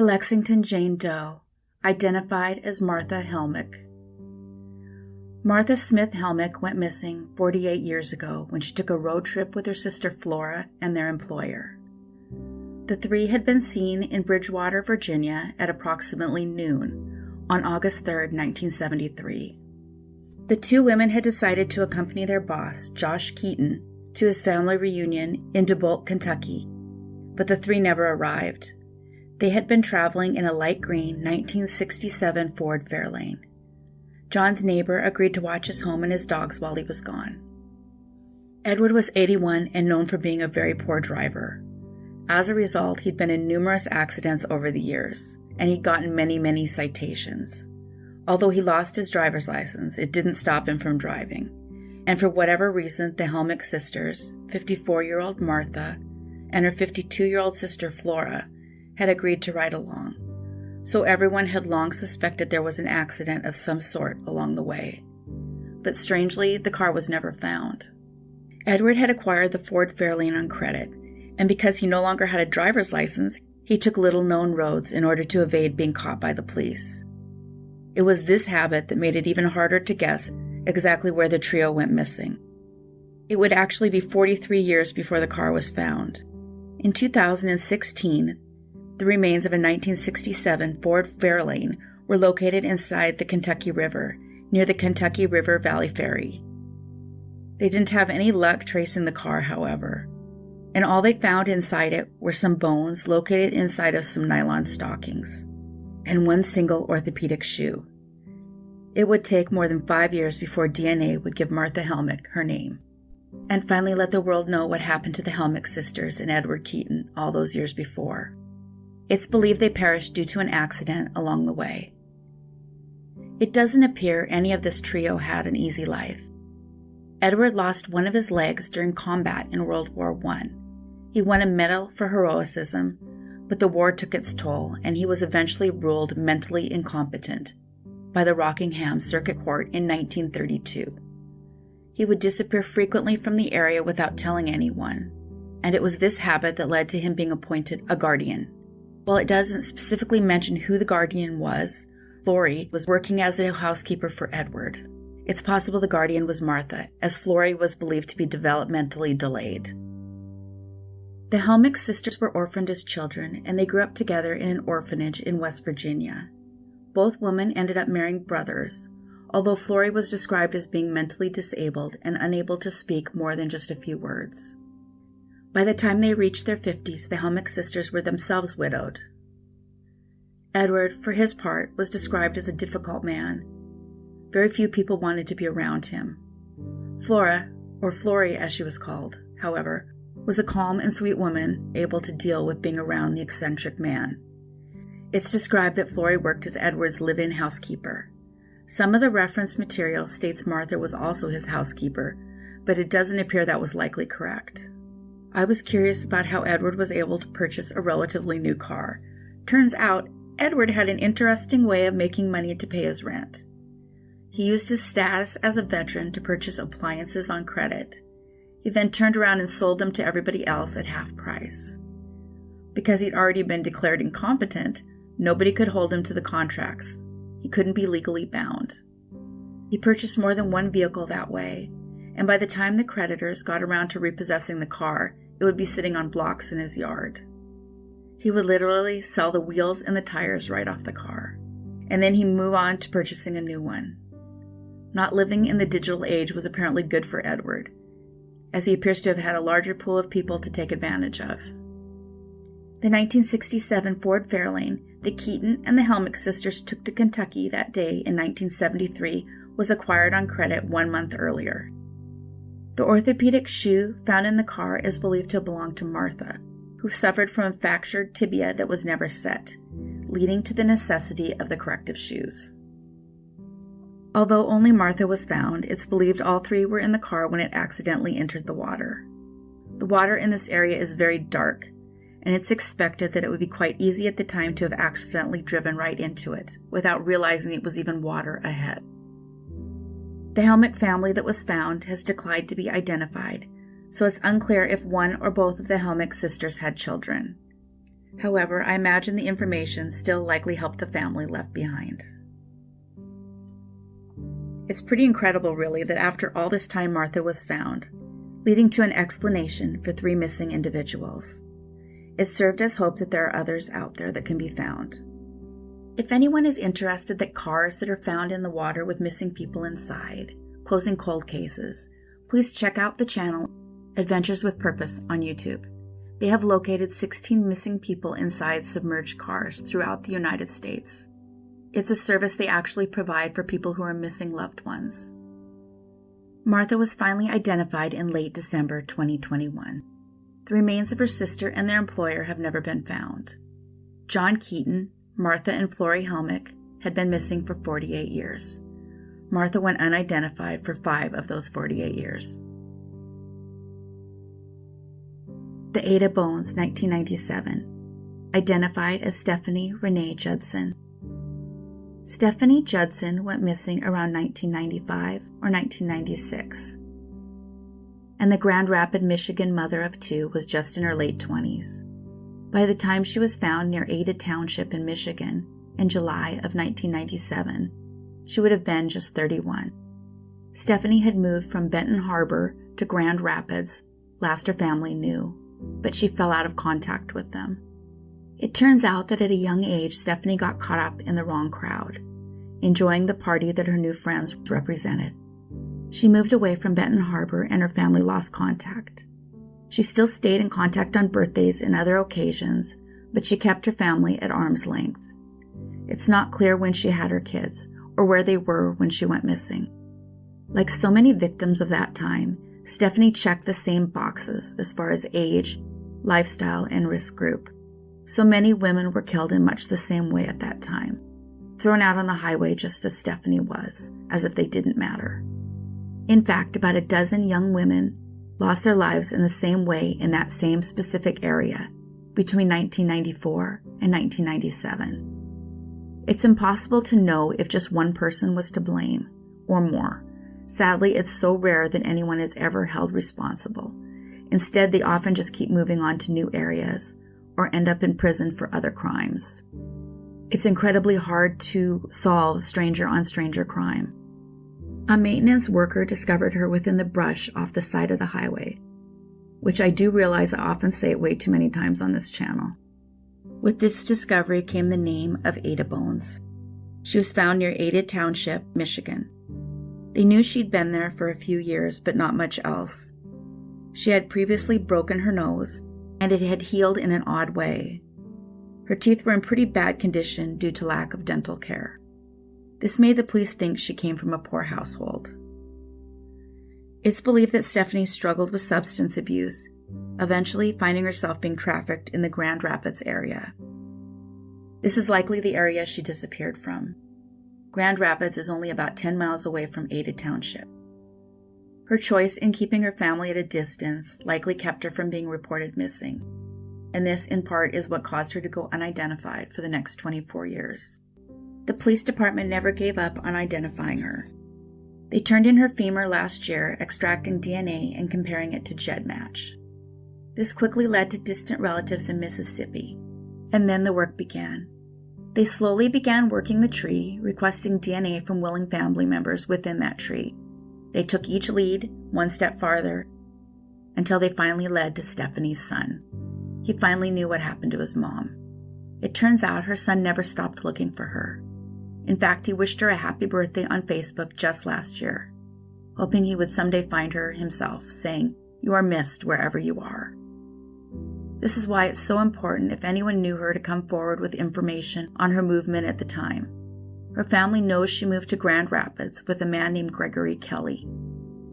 Lexington Jane Doe, identified as Martha Helmick. Martha Smith Helmick went missing 48 years ago when she took a road trip with her sister Flora and their employer. The three had been seen in Bridgewater, Virginia at approximately noon on August 3, 1973. The two women had decided to accompany their boss, Josh Keaton, to his family reunion in DeBolt, Kentucky, but the three never arrived. They had been traveling in a light green 1967 Ford Fairlane. John's neighbor agreed to watch his home and his dogs while he was gone. Edward was 81 and known for being a very poor driver. As a result, he'd been in numerous accidents over the years, and he'd gotten many citations. Although he lost his driver's license, it didn't stop him from driving. And for whatever reason, the Helmick sisters, 54-year-old Martha and her 52-year-old sister Flora, had agreed to ride along. So everyone had long suspected there was an accident of some sort along the way. But strangely, the car was never found. Edward had acquired the Ford Fairlane on credit, and because he no longer had a driver's license, he took little-known roads in order to evade being caught by the police. It was this habit that made it even harder to guess exactly where the trio went missing. It would actually be 43 years before the car was found. In 2016, the remains of a 1967 Ford Fairlane were located inside the Kentucky River, near the Kentucky River Valley Ferry. They didn't have any luck tracing the car, however, and all they found inside it were some bones located inside of some nylon stockings, and one single orthopedic shoe. It would take more than 5 years before DNA would give Martha Helmick her name, and finally let the world know what happened to the Helmick sisters and Edward Keaton all those years before. It's believed they perished due to an accident along the way. It doesn't appear any of this trio had an easy life. Edward lost one of his legs during combat in World War I. He won a medal for heroism, but the war took its toll, and he was eventually ruled mentally incompetent by the Rockingham Circuit Court in 1932. He would disappear frequently from the area without telling anyone, and it was this habit that led to him being appointed a guardian. While it doesn't specifically mention who the guardian was, Florrie was working as a housekeeper for Edward. It's possible the guardian was Martha, as Florrie was believed to be developmentally delayed. The Helmick sisters were orphaned as children, and they grew up together in an orphanage in West Virginia. Both women ended up marrying brothers, although Florrie was described as being mentally disabled and unable to speak more than just a few words. By the time they reached their 50s, the Helmick sisters were themselves widowed. Edward, for his part, was described as a difficult man. Very few people wanted to be around him. Flora, or Florrie as she was called, however, was a calm and sweet woman able to deal with being around the eccentric man. It's described that Florrie worked as Edward's live-in housekeeper. Some of the reference material states Martha was also his housekeeper, but it doesn't appear that was likely correct. I was curious about how Edward was able to purchase a relatively new car. Turns out, Edward had an interesting way of making money to pay his rent. He used his status as a veteran to purchase appliances on credit. He then turned around and sold them to everybody else at half price. Because he'd already been declared incompetent, nobody could hold him to the contracts. He couldn't be legally bound. He purchased more than one vehicle that way, and by the time the creditors got around to repossessing the car, it would be sitting on blocks in his yard. He would literally sell the wheels and the tires right off the car, and then he'd move on to purchasing a new one. Not living in the digital age was apparently good for Edward, as he appears to have had a larger pool of people to take advantage of. The 1967 Ford Fairlane that Keaton and the Helmick sisters took to Kentucky that day in 1973 was acquired on credit 1 month earlier. The orthopedic shoe found in the car is believed to belong to Martha, who suffered from a fractured tibia that was never set, leading to the necessity of the corrective shoes. Although only Martha was found, it's believed all three were in the car when it accidentally entered the water. The water in this area is very dark, and it's expected that it would be quite easy at the time to have accidentally driven right into it, without realizing it was even water ahead. The Helmick family that was found has declined to be identified, so it's unclear if one or both of the Helmick sisters had children. However, I imagine the information still likely helped the family left behind. It's pretty incredible, really, that after all this time Martha was found, leading to an explanation for 3 missing individuals. It served as hope that there are others out there that can be found. If anyone is interested that cars that are found in the water with missing people inside, closing cold cases, please check out the channel Adventures with Purpose on YouTube. They have located 16 missing people inside submerged cars throughout the United States. It's a service they actually provide for people who are missing loved ones. Martha was finally identified in late December 2021. The remains of her sister and their employer have never been found. John Keaton, Martha and Flory Helmick had been missing for 48 years. Martha went unidentified for 5 of those 48 years. The Ada Bones, 1997. Identified as Stephanie Renee Judson. Stephanie Judson went missing around 1995 or 1996. And the Grand Rapids, Michigan mother of 2 was just in her late 20s. By the time she was found near Ada Township in Michigan in July of 1997, she would have been just 31. Stephanie had moved from Benton Harbor to Grand Rapids, last her family knew, but she fell out of contact with them. It turns out that at a young age, Stephanie got caught up in the wrong crowd, enjoying the party that her new friends represented. She moved away from Benton Harbor and her family lost contact. She still stayed in contact on birthdays and other occasions, but she kept her family at arm's length. It's not clear when she had her kids or where they were when she went missing. Like so many victims of that time, Stephanie checked the same boxes as far as age, lifestyle, and risk group. So many women were killed in much the same way at that time, thrown out on the highway just as Stephanie was, as if they didn't matter. In fact, about a dozen young women lost their lives in the same way in that same specific area between 1994 and 1997. It's impossible to know if just one person was to blame, or more. Sadly, it's so rare that anyone is ever held responsible. Instead, they often just keep moving on to new areas, or end up in prison for other crimes. It's incredibly hard to solve stranger-on-stranger crime. A maintenance worker discovered her within the brush off the side of the highway, which I do realize I often say it way too many times on this channel. With this discovery came the name of Ada Bones. She was found near Ada Township, Michigan. They knew she'd been there for a few years, but not much else. She had previously broken her nose, and it had healed in an odd way. Her teeth were in pretty bad condition due to lack of dental care. This made the police think she came from a poor household. It's believed that Stephanie struggled with substance abuse, eventually finding herself being trafficked in the Grand Rapids area. This is likely the area she disappeared from. Grand Rapids is only about 10 miles away from Ada Township. Her choice in keeping her family at a distance likely kept her from being reported missing, and this in part is what caused her to go unidentified for the next 24 years. The police department never gave up on identifying her. They turned in her femur last year, extracting DNA and comparing it to GEDmatch. This quickly led to distant relatives in Mississippi, and then the work began. They slowly began working the tree, requesting DNA from willing family members within that tree. They took each lead one step farther until they finally led to Stephanie's son. He finally knew what happened to his mom. It turns out her son never stopped looking for her. In fact, he wished her a happy birthday on Facebook just last year, hoping he would someday find her himself, saying, "You are missed wherever you are." This is why it's so important if anyone knew her to come forward with information on her movement at the time. Her family knows she moved to Grand Rapids with a man named Gregory Kelly.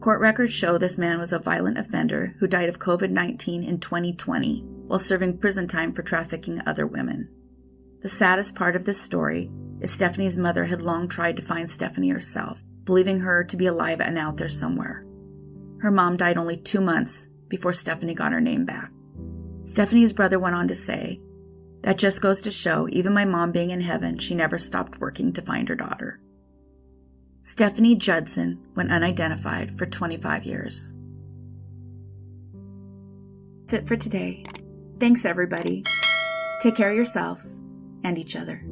Court records show this man was a violent offender who died of COVID-19 in 2020 while serving prison time for trafficking other women. The saddest part of this story is Stephanie's mother had long tried to find Stephanie herself, believing her to be alive and out there somewhere. Her mom died only 2 months before Stephanie got her name back. Stephanie's brother went on to say, "That just goes to show, even my mom being in heaven, she never stopped working to find her daughter." Stephanie Judson went unidentified for 25 years. That's it for today. Thanks, everybody. Take care of yourselves and each other.